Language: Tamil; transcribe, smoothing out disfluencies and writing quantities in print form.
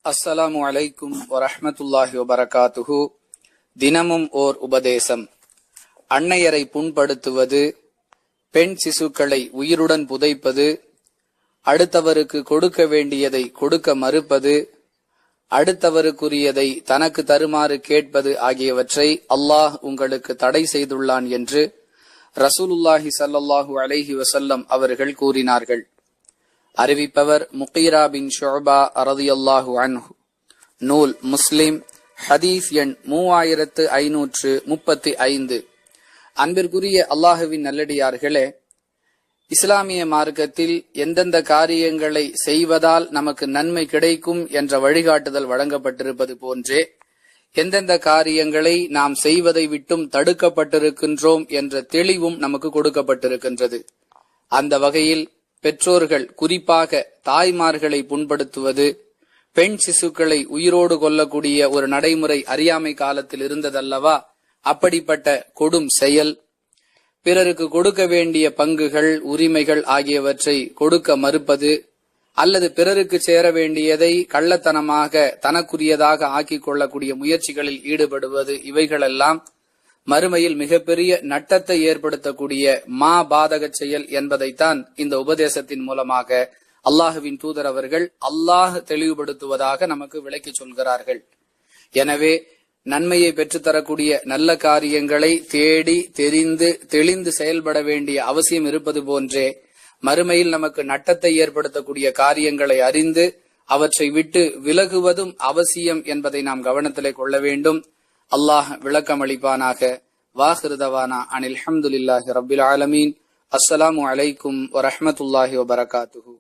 அஸ்ஸலாமு அலைக்கும் வரஹ்மத்துல்லாஹி வபரகாத்துஹு. தினமும் ஓர் உபதேசம். அன்னையரை புண்படுத்துவது, பெண் சிசுக்களை உயிருடன் புதைப்பது, அடுத்தவருக்கு கொடுக்க வேண்டியதை கொடுக்க மறுப்பது, அடுத்தவருக்குரியதை தனக்கு தருமாறு கேட்பது ஆகியவற்றை அல்லாஹ் உங்களுக்கு தடை செய்துள்ளான் என்று ரசூலுல்லாஹி ஸல்லல்லாஹு அலைஹி வஸல்லம் அவர்கள் கூறினார்கள். அறிவிப்பவர் முகீரா பின் ஷுஅபா ரலியல்லாஹு அன்ஹு. நூல் முஸ்லிம், ஹதீஸ் எண் 3535. அன்பிற்குரிய அல்லாஹுவின் நல்லடியார்களே, இஸ்லாமிய மார்க்கத்தில் எந்தெந்த காரியங்களை செய்வதால் நமக்கு நன்மை கிடைக்கும் என்ற வழிகாட்டுதல் வழங்கப்பட்டிருப்பது போன்றே எந்தெந்த காரியங்களை நாம் செய்வதை விட்டும் தடுக்கப்பட்டிருக்கின்றோம் என்ற தெளிவும் நமக்கு கொடுக்கப்பட்டிருக்கின்றது. அந்த வகையில் பெற்றோர்கள், குறிப்பாக தாய்மார்களை புண்படுத்துவது, பெண் சிசுக்களை உயிரோடு கொல்லக்கூடிய ஒரு நடைமுறை அறியாமை காலத்தில் இருந்ததல்லவா, அப்படிப்பட்ட கொடும் செயல், பிறருக்கு கொடுக்க வேண்டிய பங்குகள், உரிமைகள் ஆகியவற்றை கொடுக்க மறுப்பது, அல்லது பிறருக்கு சேர வேண்டியதை கள்ளத்தனமாக தனக்குரியதாக ஆக்கிக் கொள்ளக்கூடிய முயற்சிகளில் ஈடுபடுவது, இவைகளெல்லாம் மறுமையில் மிகப்பெரிய நட்டத்தை ஏற்படுத்தக்கூடிய பாதக செயல் என்பதைத்தான் இந்த உபதேசத்தின் மூலமாக அல்லாஹுவின் தூதர் அவர்கள் அல்லாஹ் தெளிவுபடுத்துவதாக நமக்கு விளக்கி சொல்கிறார்கள். எனவே நன்மையை பெற்றுத்தரக்கூடிய நல்ல காரியங்களை தேடி தெரிந்து தெளிந்து செயல்பட வேண்டிய அவசியம் இருப்பது போன்றே மறுமையில் நமக்கு நட்டத்தை ஏற்படுத்தக்கூடிய காரியங்களை அறிந்து அவற்றை விட்டு விலகுவதும் அவசியம் என்பதை நாம் கவனத்திலே கொள்ள வேண்டும். அல்லாஹ் விளக்கமளிப்பானாக. வாஹிரு தவானா அனில் ஹம்துலில்லாஹி ரப்பில் ஆலமீன். அஸ்ஸலாமு அலைக்கும் வரஹ்மத்துல்லாஹி வபரகாத்துஹு.